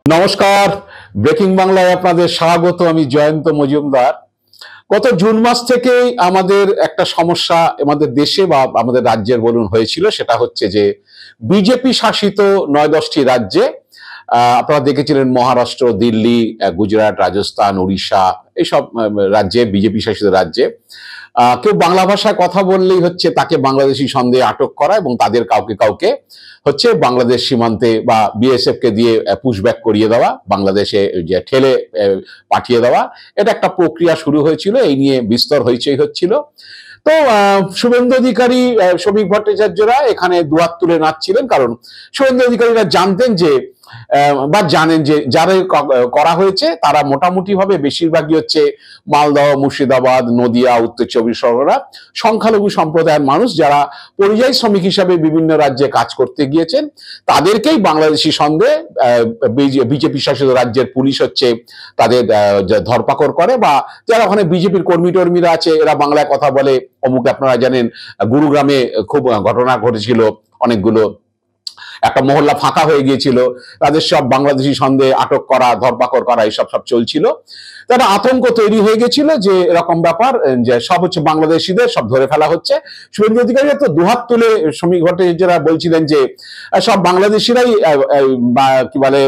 নমস্কার, ব্রেকিং বাংলায় আপনাদের স্বাগত। আমি জয়ন্ত মজুমদার। গত জুন মাস থেকেই আমাদের একটা সমস্যা আমাদের দেশে বা আমাদের রাজ্যের বলুন হয়েছিল, সেটা হচ্ছে যে বিজেপি শাসিত ৯-১০টি রাজ্যে আপনারা দেখেছিলেন মহারাষ্ট্র, দিল্লি, গুজরাট, রাজস্থান, উড়িষ্যা এইসব রাজ্যে, বিজেপি শাসিত রাজ্যে কেউ বাংলা ভাষায় কথা বললেই হচ্ছে তাকে বাংলাদেশি সন্দেহে আটক করা এবং তাদের কাউকে কাউকে হচ্ছে বাংলাদেশ সীমান্তে বা বিএসএফ কে দিয়ে পুশব্যাক করিয়ে দেওয়া, বাংলাদেশে যে ঠেলে পাঠিয়ে দেওয়া। এটা একটা প্রক্রিয়া শুরু হয়েছিল, এই নিয়ে বিস্তর হইচই হচ্ছিল। তো শুভেন্দু অধিকারী, শ্রমিক ভট্টাচার্যরা এখানে দুহাত তুলে নাচছিলেন, কারণ শুভেন্দু অধিকারীরা জানতেন যে বা জানেন যে যারা করা হয়েছে তারা মোটামুটি ভাবে বেশিরভাগই হচ্ছে মালদহ, মুর্শিদাবাদ, নদিয়া, উত্তর চব্বিশ পরগনা সংখ্যালঘু সম্প্রদায়ের মানুষ, যারা পরিযায়ী শ্রমিক হিসাবে বিভিন্ন রাজ্যে কাজ করতে গিয়েছেন। তাদেরকেই বাংলাদেশি সন্দেহে বিজেপি শাসিত রাজ্যের পুলিশ হচ্ছে তাদের ধরপাকড় করে, বা যারা ওখানে বিজেপির কর্মী টর্মীরা আছে এরা বাংলায় কথা বলে। অমুক আপনারা জানেন গুরুগ্রামে খুব ঘটনা ঘটেছিল, অনেকগুলো একটা মহল্লা ফাঁকা হয়ে গিয়েছিল, তাদের সব বাংলাদেশি সন্দেহে আটক করা, ধরপাকড় করা, এইসব সব চলছিল। তারা আতঙ্ক তৈরি হয়ে গেছিল যে এরকম ব্যাপার, যে সব হচ্ছে বাংলাদেশিদের সব ধরে ফেলা হচ্ছে। শুভেন্দু অধিকারী তো দুহাত তুলে শ্রমিক ভট্টাচার্যরা বলছিলেন যে সব বাংলাদেশিরাই কি বলে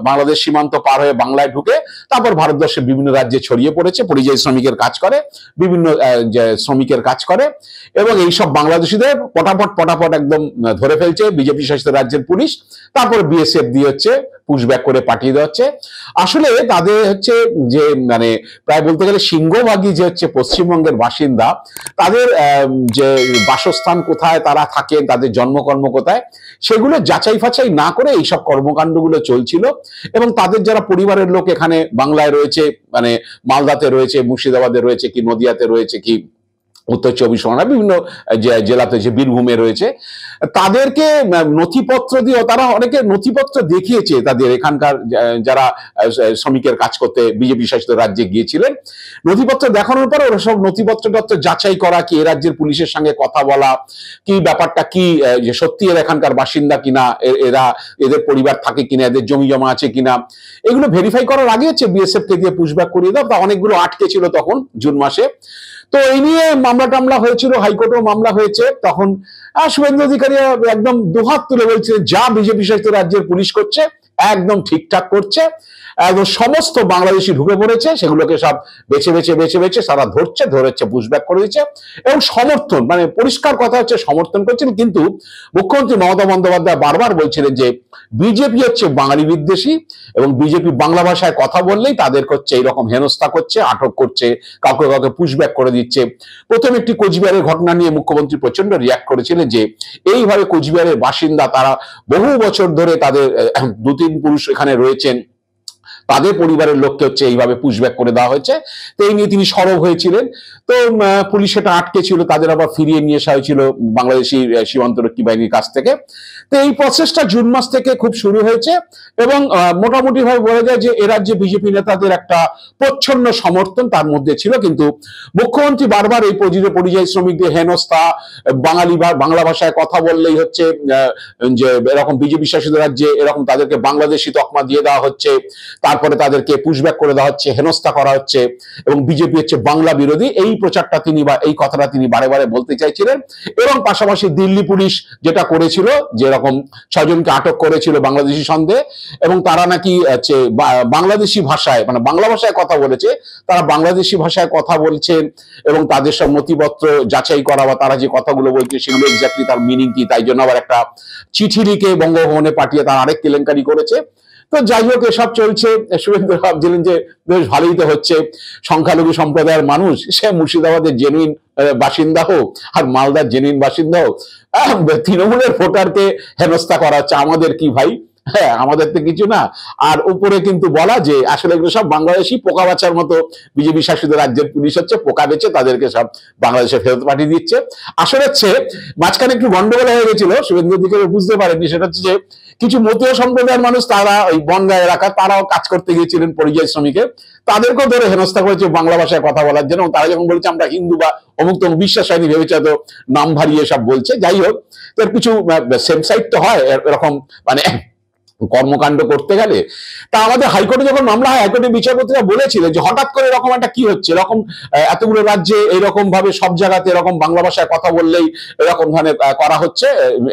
বাংলাদেশ সীমান্ত পার হয়ে বাংলায় ঢুকে তারপর ভারতবর্ষের বিভিন্ন রাজ্যে ছড়িয়ে পড়েছে, পরিযায়ী শ্রমিকের কাজ করে, বিভিন্ন শ্রমিকের কাজ করে, এবং এইসব বাংলাদেশিদের পটাপট পটাপট একদম ধরে ফেলছে বিজেপি শাসিত রাজ্যের পুলিশ। তারপরে বিএসএফ দিয়ে হচ্ছে পুশব্যাক করে পাঠিয়ে দেওয়া হচ্ছে। আসলে তাদের হচ্ছে যে মানে প্রায় বলতে গেলে সিংহভাগই যে হচ্ছে পশ্চিমবঙ্গের বাসিন্দা, তাদের যে বাসস্থান কোথায় তারা থাকেন, তাদের জন্মকর্ম কোথায়, সেগুলো যাচাই ফাচাই না করে এইসব কর্মকাণ্ডগুলো চলছিল। এবং তাদের যারা পরিবারের লোক এখানে বাংলায় রয়েছে, মানে মালদাতে রয়েছে, মুর্শিদাবাদে রয়েছে, কি নদিয়াতে রয়েছে, কি উত্তর চব্বিশ পরগনা, বিভিন্ন জেলাতে যে বীরভূমে রয়েছে, তাদেরকে নথিপত্র দিয়ে তারা অনেকে নথিপত্র দেখিয়েছে তাদের এখানকার যারা শ্রমিকের কাজ করতে বিজেপি শাসিত রাজ্যে গিয়েছিলেন। নথিপত্র দেখানোর পর ওরা সব নথিপত্র যাচাই করা, কি এ রাজ্যের পুলিশের সঙ্গে কথা বলা, কি ব্যাপারটা কি, যে সত্যি এরা এখানকার বাসিন্দা কিনা, এরা এদের পরিবার থাকে কিনা, এদের জমি জমা আছে কিনা, এগুলো ভেরিফাই করার আগে হচ্ছে বিএসএফ কে দিয়ে পুশব্যাক করিয়ে দাও। তা অনেকগুলো আটকে ছিল তখন জুন মাসে। তো এই নিয়ে মামলা টামলা হয়েছিল, হাইকোর্টেও মামলা হয়েছে। তখন শুভেন্দু অধিকারী একদম দুহাত তুলে বলছে যা বিজেপি শাসিত রাজ্যের পুলিশ করছে একদম ঠিকঠাক করছে, একদম সমস্ত বাংলাদেশি ঢুকে পড়েছে, সেগুলোকে সব বেছে বেছে বেছে বেছে সারা ধরেছে পুশব্যাক করে দিচ্ছে। এবং সমর্থন, মানে পরিষ্কার কথা হচ্ছে সমর্থন করছেন। কিন্তু মুখ্যমন্ত্রী মমতা বন্দ্যোপাধ্যায় বারবার বলছিলেন যে বিজেপি হচ্ছে বাঙালি বিদ্বেষী, এবং বিজেপি বাংলা ভাষায় কথা বললেই তাদের হচ্ছে এইরকম হেনস্থা করছে, আটক করছে, কাউকে কাউকে পুশব্যাক করে দিচ্ছে। প্রথম একটি কোচবিহারের ঘটনা নিয়ে মুখ্যমন্ত্রী প্রচন্ড রিয়াক্ট করেছিলেন যে এইভাবে কোচবিহারের বাসিন্দা, তারা বহু বছর ধরে তাদের 2-3 পুরুষ এখানে রয়েছেন, তাদের পরিবারের লোককে হচ্ছে এইভাবে পুশব্যাক করে দেওয়া হয়েছে। তো এই নিয়ে তিনি সরব হয়েছিলেন। তো পুলিশ এটা আটকে ছিল, তাদের আবার ফিরিয়ে নিয়ে আসা হয়েছিল বাংলাদেশি সীমান্তরক্ষী বাহিনীর কাছ থেকে। তো এই প্রসেসটা জুন মাস থেকে খুব শুরু হয়েছে, এবং মোটামুটি ভাবে বলা যায় যে এ রাজ্যে বিজেপি নেতাদের একটা প্রচ্ছন্ন সমর্থন তার মধ্যে ছিল। কিন্তু মুখ্যমন্ত্রী বারবার এই পরিযায়ী শ্রমিকদের হেনস্থা, বাংলা ভাষায় কথা বললেই হচ্ছে যে এরকম বিজেপি শাসিত রাজ্যে এরকম তাদেরকে বাংলাদেশি তকমা দিয়ে দেওয়া হচ্ছে, তারপরে তাদেরকে পুশব্যাক করে দেওয়া হচ্ছে, হেনস্থা করা হচ্ছে, এবং বিজেপি হচ্ছে বাংলা বিরোধী, এই প্রচারটা তিনি বা এই কথাটা তিনি বারে বারে বলতে চাইছিলেন। এবং পাশাপাশি দিল্লি পুলিশ যেটা করেছিল, যেরকম 6 জনকে আটক করেছিল বাংলাদেশি সন্দেহে, এবং তারা নাকি হচ্ছে বাংলাদেশি ভাষায়, মানে বাংলা ভাষায় কথা বলেছে, তারা বাংলাদেশি ভাষায় কথা বলছেন, এবং তাদের সব নথিপত্র যাচাই করা বা তারা যে কথাগুলো বলছে সেগুলো এক্স্যাক্টলি তার মিনিং কি, তাই জন্য আবার একটা চিঠি লিখে বঙ্গভবনে পাঠিয়ে তার আরেক কেলেঙ্কারি করেছে। তো যাই হোক, এসব চলছে। শুভেন্দু ভাবছিলেন যে বেশ ভালোই তো হচ্ছে, সংখ্যালঘু সম্প্রদায়ের মানুষ, সে মুর্শিদাবাদের জেনুইন বাসিন্দা হোক আর মালদার জেনুইন বাসিন্দা হোক, তৃণমূলের ভোটারকে হেনস্থা করা হচ্ছে, আমাদের কি ভাই? হ্যাঁ, আমাদের তো কিছু না। আর উপরে কিন্তু বলা যে আসলে এগুলো সব বাংলাদেশি পোকা বাচ্চার মতো, বিজেপি শাসিত রাজ্যের পুলিশ হচ্ছে পোকা বেছে তাদেরকে সব বাংলাদেশে ফেরত পাঠিয়ে দিচ্ছে। আসলে হচ্ছে মাঝখানে একটু গন্ডগোল হয়ে গেছিল, শুভেন্দু অধিকারী বুঝতে পারেননি। সেটা হচ্ছে যে কিছু মতীয় সম্প্রদায়ের মানুষ, তারা ওই বনগা এলাকা, তারাও কাজ করতে গিয়েছিলেন পরিযায়ী শ্রমিকের, তাদেরকেও ধরে হেনস্থা করেছে বাংলা ভাষায় কথা বলার জন্য। তারা যখন বলেছে আমরা হিন্দু বা অমুক তমুক, বিশ্বাস হয়নি, ভেবেছে তো নাম ভারিয়ে সব বলছে। যাই হোক, এর কিছু সেম সাইড তো হয় এরকম, মানে কর্মকাণ্ড করতে গেলে। তা আমাদের হাইকোর্টে যখন মামলা হয়, হাইকোর্টের বিচারপতিরা বলেছিলেন যে হঠাৎ করে এরকম একটা কি হচ্ছে, এরকম এতগুলো রাজ্যে এইরকম ভাবে সব জায়গাতে এরকম বাংলা ভাষায় কথা বললেই এরকম ধরনের করা হচ্ছে,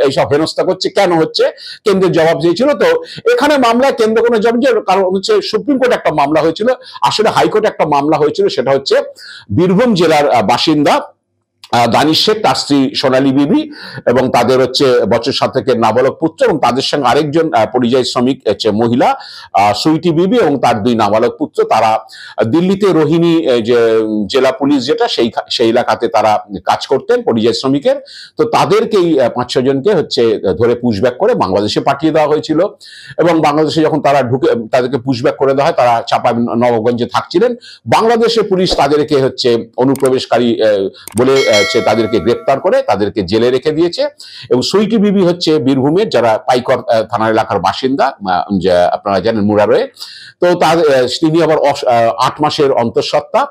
এইসব হেনস্থা করছে, কেন হচ্ছে? কেন্দ্রের জবাব চেয়েছিল। তো এখানে মামলায় কেন্দ্র কোনো জবাব, কারণ হচ্ছে সুপ্রিম কোর্টে একটা মামলা হয়েছিল, আসলে হাইকোর্টে একটা মামলা হয়েছিল, সেটা হচ্ছে বীরভূম জেলার বাসিন্দা দানিশ শেখ, তার স্ত্রী সোনালী বিবি এবং তাদের হচ্ছে বছর 7 নাবালক পুত্র, এবং তাদের সঙ্গে আরেকজন পরিযায়ী শ্রমিক হচ্ছে মহিলা সুইটি বিবি এবং তার 2 নাবালক পুত্র। তারা দিল্লিতে রোহিণী যে জেলা পুলিশ যেটা সেই এলাকাতে তারা কাজ করতেন পরিযায়ী শ্রমিকের। তো তাদেরকেই 5-6 জনকে হচ্ছে ধরে পুশব্যাক করে বাংলাদেশে পাঠিয়ে দেওয়া হয়েছিল, এবং বাংলাদেশে যখন তারা ঢুকে তাদেরকে পুশব্যাক করে দেওয়া হয়, তারা চাপা নবগঞ্জে থাকছিলেন। বাংলাদেশের পুলিশ তাদেরকে হচ্ছে অনুপ্রবেশকারী বলে তাদেরকে গ্রেপ্তার করে তাদেরকে জেলে রেখে দিয়েছে। এবং সুইটি বিবি হচ্ছে বীরভূমের যারা পাইকর থানার এলাকার বাসিন্দা, আপনারা জানেন মুরারয়ে। তো তিনি আবার 8 মাসের অন্তঃসত্ত্বা।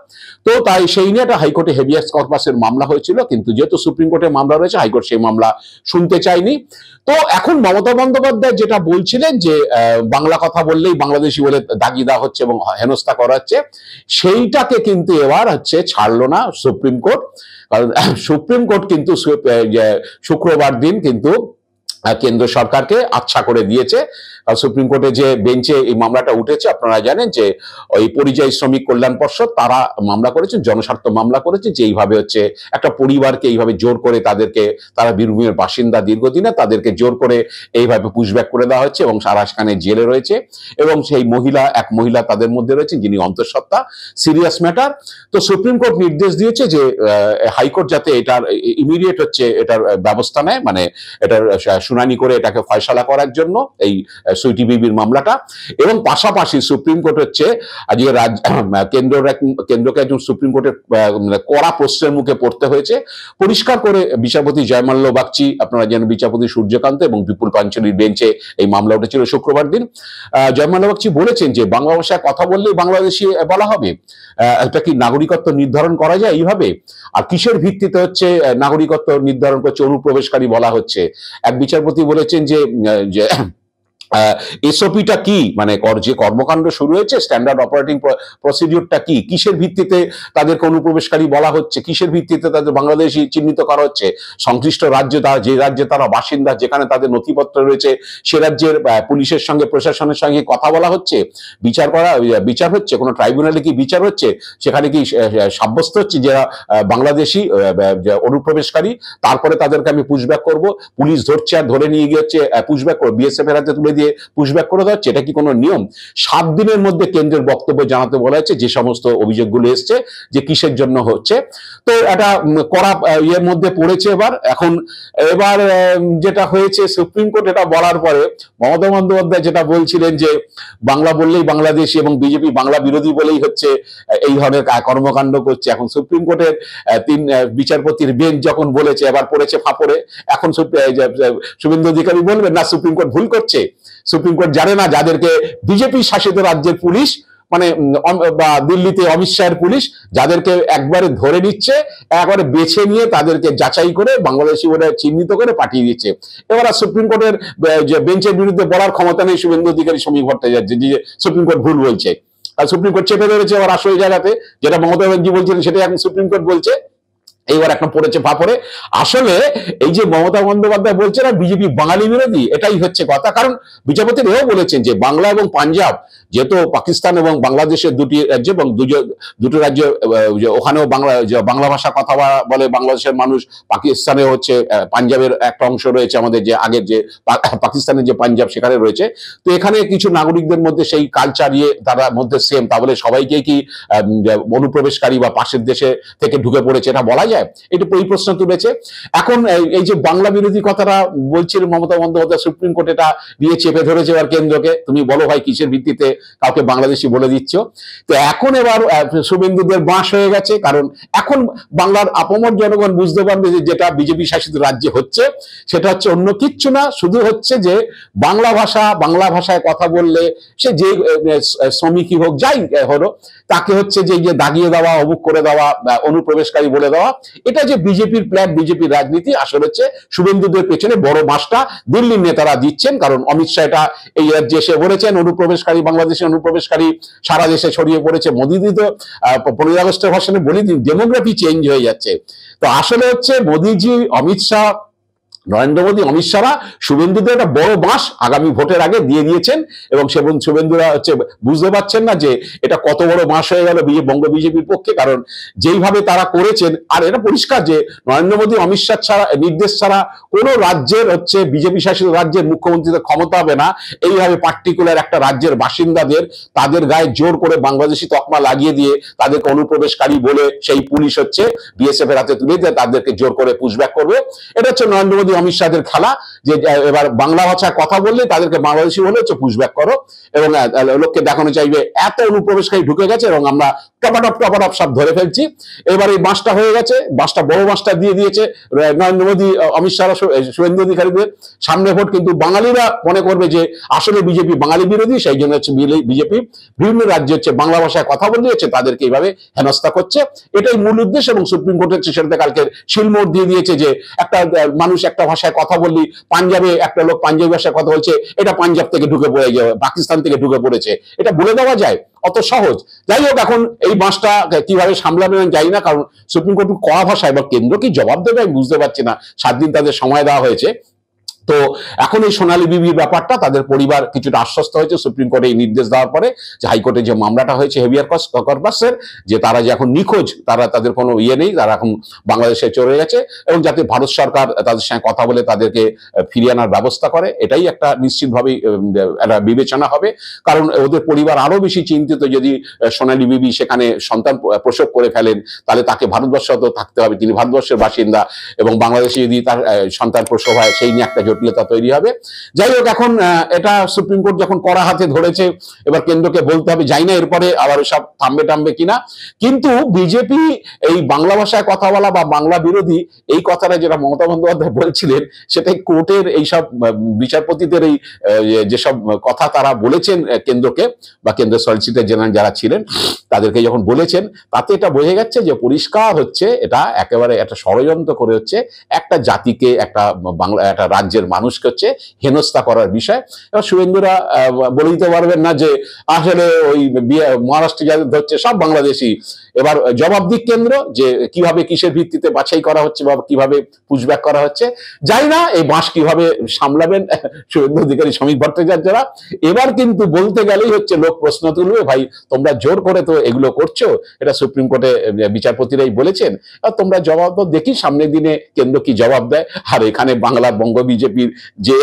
তো তাই সেই নিয়ে একটা হাইকোর্টে হেভিয়াস কর্পাসের মামলা হয়েছিল, কিন্তু যেহেতু সুপ্রিম কোর্টে মামলা রয়েছে, হাইকোর্ট সেই মামলা শুনতে চায়নি। তো এখন মমতা বন্দ্যোপাধ্যায় যেটা বলছিলেন যে বাংলা কথা বললেই বাংলাদেশি বলে দাগিয়ে দেওয়া হচ্ছে এবং হেনস্থা করা হচ্ছে, সেইটাকে কিন্তু এবার হচ্ছে ছাড়লো না সুপ্রিম কোর্ট। কারণ সুপ্রিম কোর্ট কিন্তু শুক্রবার দিন কিন্তু কেন্দ্র সরকারকে আচ্ছা করে দিয়েছে। সুপ্রিম কোর্টে যে বেঞ্চে এই মামলাটা উঠেছে, আপনারা জানেন যে ওই পরিযায়ী শ্রমিক কল্যাণ পর্ষদ তারা মামলা করেছেন, জনস্বার্থ মামলা করেছে, যে এইভাবে হচ্ছে একটা পরিবারকে এইভাবে জোর করে তাদেরকে, তারা বীরভূমের বাসিন্দা দীর্ঘদিনে, তাদেরকে জোর করে এইভাবে পুশব্যাক করে দেওয়া হচ্ছে এবং সারা সেখানে জেলে রয়েছে। এবং সেই এক মহিলা তাদের মধ্যে রয়েছেন যিনি অন্তঃসত্ত্বা, সিরিয়াস ম্যাটার। তো সুপ্রিম কোর্ট নির্দেশ দিয়েছে যে হাইকোর্ট যাতে এটার ইমিডিয়েট হচ্ছে এটার ব্যবস্থা নেয়, মানে এটার শুনানি করে এটাকে ফয়সালা করার জন্য এই সুইটি বিবির মামলাটা। এবং পাশাপাশি সুপ্রিম কোর্ট হচ্ছে আজকে কেন্দ্রকে একজন সুপ্রিম কোর্টের কড়া প্রশ্নের মুখে পড়তে হয়েছে। পরিষ্কার করে বিচারপতি জয়মাল্য বাগচি, আপনারা জানেন বিচারপতি সূর্যকান্ত এবং বিপুল পাঞ্চলির বেঞ্চে এই মামলা উঠেছিল শুক্রবার দিন। জয়মাল্য বাগচি বলেছেন যে বাংলা ভাষায় কথা বললেই বাংলাদেশি বলা হবে, এটা কি নাগরিকত্ব নির্ধারণ করা যায় এইভাবে? আর কিসের ভিত্তিতে হচ্ছে নাগরিকত্ব নির্ধারণ করছে, অনুপ্রবেশকারী বলা হচ্ছে? এক বিচারপতি বলেছেন যে এসওপিটা কি, মানে যে কর্মকাণ্ড শুরু হয়েছে, স্ট্যান্ডার্ড অপারেটিং প্রসিডিউরটা কি, কিসের ভিত্তিতে তাদেরকে অনুপ্রবেশকারী বলা হচ্ছে, কিসের ভিত্তিতে তাদের বাংলাদেশি চিহ্নিত করা হচ্ছে? সংশ্লিষ্ট রাজ্যে যে রাজ্যে তারা বাসিন্দা, যেখানে তাদের নথিপত্র রয়েছে, সে রাজ্যের পুলিশের সঙ্গে, প্রশাসনের সঙ্গে কথা বলা হচ্ছে, বিচার হচ্ছে, কোনো ট্রাইব্যুনালে কি বিচার হচ্ছে? সেখানে কি সাব্যস্ত হচ্ছে যারা বাংলাদেশি অনুপ্রবেশকারী, তারপরে তাদেরকে আমি পুশব্যাক করব, পুলিশ ধরছে আর ধরে নিয়ে গিয়ে হচ্ছে পুশব্যাক করবো, বিএসএফ এর হাতে তুলে দিয়ে পুশব্যাক করে দেওয়া হচ্ছে? এটা কি কোনো নিয়ম? 7 দিনের মধ্যে কেন্দ্রের বক্তব্য জানাতে বলা হয়েছে, যে সমস্ত অভিযোগগুলো এসছে যে কিসের জন্য হচ্ছে। তো এটা কড়া ইয়ের মধ্যে পড়েছে এবার যেটা হয়েছে, সুপ্রিম কোর্ট এটা বলার পরে মমতা বন্দ্যোপাধ্যায় যেটা বলছিলেন যে বাংলা বললেই বাংলাদেশি এবং বিজেপি বাংলা বিরোধী বলেই হচ্ছে এই ধরনের কর্মকাণ্ড করছে। এখন সুপ্রিম কোর্টের 3 বিচারপতির বেঞ্চ যখন বলেছে, এবার পড়েছে ফাঁপড়ে। এখন শুভেন্দু অধিকারী বলবেন না সুপ্রিম কোর্ট ভুল করছে? সুপ্রিম কোর্ট জানে না যাদেরকে বিজেপি শাসিত রাজ্যের পুলিশ, মানে বা দিল্লিতে অমিত শাহের পুলিশ যাদেরকে একবারে ধরে নিচ্ছে, একবারে বেছে নিয়ে তাদেরকে যাচাই করে বাংলাদেশি বলে চিহ্নিত করে পাঠিয়ে দিচ্ছে। এবার সুপ্রিম কোর্টের বেঞ্চের বিরুদ্ধে বলার ক্ষমতা নেই শুভেন্দু অধিকারী, সমীক ভট্টাচার্য, যে সুপ্রিম কোর্ট ভুল বলছে। আর সুপ্রিম কোর্ট চেপে ধরেছে আবার আসল জায়গাতে, যেটা মমতা ব্যানার্জি বলছিলেন সেটাই এখন সুপ্রিম কোর্ট বলছে। এইবার একটা পড়েছে ফাঁপড়ে। আসলে এই যে মমতা বন্দ্যোপাধ্যায় বলছে না বিজেপি বাঙালি বিরোধী, এটাই হচ্ছে কথা। কারণ বিচারপতিরা এও বলেছেন যে বাংলা এবং পাঞ্জাব, যেহেতু পাকিস্তান এবং বাংলাদেশের দুটি রাজ্য এবং দুটো রাজ্য, ওখানেও বাংলা ভাষা কথা বলে বাংলাদেশের মানুষ, পাকিস্তানে হচ্ছে পাঞ্জাবের একটা অংশ রয়েছে, আমাদের যে আগের যে পাকিস্তানের যে পাঞ্জাব সেখানে রয়েছে। তো এখানে কিছু নাগরিকদের মধ্যে সেই কালচার তারা মধ্যে সেম, তাহলে সবাইকে কি অনুপ্রবেশকারী বা পাশের দেশে থেকে ঢুকে পড়েছে এটা বলা যায়? এটা এই প্রশ্ন তুলেছে। এখন এই যে বাংলা বিরোধী কথাটা বলছিলেন মমতা বন্দ্যোপাধ্যায়, সুপ্রিম কোর্ট এটা দিয়ে চেপে ধরেছে এবার কেন্দ্রকে, তুমি বলো ভাই কিসের ভিত্তিতে কাউকে বাংলাদেশি বলে দিচ্ছ? তো এখন এবার শুভেন্দুদের বাঁশ হয়ে গেছে, কারণ এখন বাংলার আপামর জনগণ বুঝতে পারবে যে যেটা বিজেপি শাসিত রাজ্যে হচ্ছে সেটা হচ্ছে অন্য কিচ্ছু না, শুধু হচ্ছে যে বাংলা ভাষায় কথা বললে সে যে শ্রমিকই হোক যাই হলো, তাকে হচ্ছে যে দাগিয়ে দেওয়া, অমুক করে দেওয়া, অনুপ্রবেশকারী বলে দেওয়া, এটা যে বিজেপির প্ল্যান, বিজেপির রাজনীতি, আসলে হচ্ছে শুভেন্দুদের পেছনে বড় বাঁশটা দিল্লির নেতারা দিচ্ছেন। কারণ অমিত শাহ এটা এই রাজ্যে এসে বলেছেন, অনুপ্রবেশকারী, বাংলাদেশি অনুপ্রবেশকারী সারা দেশে ছড়িয়ে পড়েছে। মোদী তো 15 আগস্টের ভাষণে বলে দিন ডেমোগ্রাফি চেঞ্জ হয়ে যাচ্ছে। তো আসলে হচ্ছে মোদীজি, অমিত শাহ, নরেন্দ্র মোদী, অমিত শাহরা শুভেন্দুদের একটা বড় বাঁশ আগামী ভোটের আগে দিয়ে দিয়েছেন, এবং শুভেন্দুরা হচ্ছে বুঝতে পারছেন না যে এটা কত বড় বাঁশ হয়ে গেল বঙ্গ বিজেপির পক্ষে। কারণ যেইভাবে তারা করেছেন, আর এটা পরিষ্কার যে নরেন্দ্র মোদী, অমিত শাহ ছাড়া, নির্দেশ ছাড়া কোনো রাজ্যের হচ্ছে বিজেপি শাসিত রাজ্যের মুখ্যমন্ত্রীদের ক্ষমতা হবে না এইভাবে পার্টিকুলার একটা রাজ্যের বাসিন্দাদের তাদের গায়ে জোর করে বাংলাদেশি তকমা লাগিয়ে দিয়ে তাদেরকে অনুপ্রবেশকারী বলে সেই পুলিশ হচ্ছে বিএসএফ এর হাতে তুলে দিয়ে তাদেরকে জোর করে পুশব্যাক করবে। এটা হচ্ছে নরেন্দ্র মোদী, অমিত শাহের খেলা, যে এবার বাংলা ভাষায় কথা বললে তাদেরকে বাংলাদেশি বলে হচ্ছে পুশব্যাক করো, এবং লোককে দেখানো চাইবে এত অনুপ্রবেশকারী ঢুকে গেছে এবং আমরা টপাটপ সব ধরে ফেলছি। এবার এই বাঁশটা হয়ে গেছে, বাঁশটা বড় বাঁশটা দিয়ে দিয়েছে নরেন্দ্র মোদী, অমিত শাহ, শুভেন্দু অধিকারীদের সামনে ভোট। কিন্তু বাঙালিরা মনে করবে যে আসলে বিজেপি বাঙালি বিরোধী, সেই জন্য হচ্ছে বিজেপি বিভিন্ন রাজ্যে হচ্ছে বাংলা ভাষায় কথা বললে হচ্ছে তাদেরকে এইভাবে হেনস্থা করছে। এটাই মূল উদ্দেশ্য, এবং সুপ্রিম কোর্টের সেটাতে কালকে শিলমোহর দিয়ে দিয়েছে যে একটা মানুষ একটা ভাষায় কথা বললি, পাঞ্জাবে একটা লোক পাঞ্জাবি ভাষায় কথা বলছে, এটা পাঞ্জাব থেকে ঢুকে পড়ে যাবে, পাকিস্তান থেকে ঢুকে পড়েছে, এটা বলে দেওয়া যায়? অত সহজ? যাই হোক, এখন এই বাঁশটা কিভাবে সামলাবে জানি না, কারণ সুপ্রিম কোর্ট কড়া ভাষায়, বা কেন্দ্র কি জবাব দেবে আমি বুঝতে পারছি না। 7 দিন তাদের সময় দেওয়া হয়েছে। তো এখন এই সোনালী বিবির ব্যাপারটা তাদের পরিবার কিছুটা আশ্বস্ত হয়েছে সুপ্রিম কোর্টে এই নির্দেশ দেওয়ার পরে, যে হাইকোর্টে যে মামলাটা হয়েছে হেভিয়ার কর্পাসের, যে তারা যে এখন নিখোঁজ, তাদের কোনো ইয়ে নেই, তারা এখন বাংলাদেশে চলে গেছে, এবং যাতে ভারত সরকার তাদের সঙ্গে কথা বলে তাদেরকে ফিরিয়ে আনার ব্যবস্থা করে, এটাই একটা নিশ্চিতভাবেই একটা বিবেচনা হবে। কারণ ওদের পরিবার আরো বেশি চিন্তিত, যদি সোনালী বিবি সেখানে সন্তান প্রসব করে ফেলেন তাহলে তাকে ভারতবর্ষে তো থাকতে হবে, তিনি ভারতবর্ষের বাসিন্দা, এবং বাংলাদেশে যদি তার সন্তান প্রসব হয় সেই নিয়ে একটা জটিলতা তৈরি হবে। যাই হোক, এখন এটা সুপ্রিম কোর্ট যখন কড়া হাতে ধরেছে, এবার কেন্দ্রকে বলতে হবে, যাই না এরপরে আবার সব থামবে কিনা। কিন্তু বিজেপি এই বাংলা ভাষায় কথা বলা বা বাংলা বিরোধী এই কথাটা যেটা মমতা বন্দ্যোপাধ্যায় বলছিলেন, সেটাই কোর্টের এইসব বিচারপতিদের এই যেসব কথা তারা বলেছেন কেন্দ্রকে, বা কেন্দ্রের সলিসিটর জেনারেল যারা ছিলেন তাদেরকে যখন বলেছেন, তাতে এটা বোঝা যাচ্ছে যে পরিষ্কার হচ্ছে এটা একেবারে একটা ষড়যন্ত্র করে হচ্ছে একটা জাতিকে, একটা রাজ্যের মানুষকে হচ্ছে হেনস্থা করার বিষয়। এবার শুভেন্দুরা বলে দিতে পারবেন না যে আসলে ওই মহারাষ্ট্রে যাদের ধরছে সব বাংলাদেশি। এবার জবাব দিক কেন্দ্র, যে কিভাবে কিসের ভিত্তিতে বাছাই করা হচ্ছে বা কিভাবে পুশব্যাক করা হচ্ছে। যাই না এই বাঁশ কিভাবে সামলাবেন শুভেন্দু অধিকারী, শ্রমিক ভট্টাচার্যরা। এবার কিন্তু বলতে গেলেই হচ্ছে লোক প্রশ্ন তুলবে, ভাই তোমরা জোর করে তো এগুলো করছো, এটা সুপ্রিম কোর্টে বিচারপতিরাই বলেছেন, তোমরা জবাব দাও, দেখি সামনের দিনে কেন্দ্র কি জবাব দেয়। আর এখানে বাংলার বঙ্গ বিজেপির যে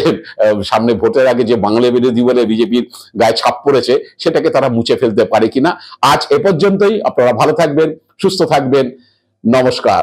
সামনে ভোটের আগে যে বাংলা বিরোধী বলে বিজেপির গায়ে ছাপ পড়েছে, সেটাকে তারা মুছে ফেলতে পারে কিনা। আজ এ পর্যন্তই। আপনারা ভালো থাকবেন, সুস্থ থাকবেন, নমস্কার।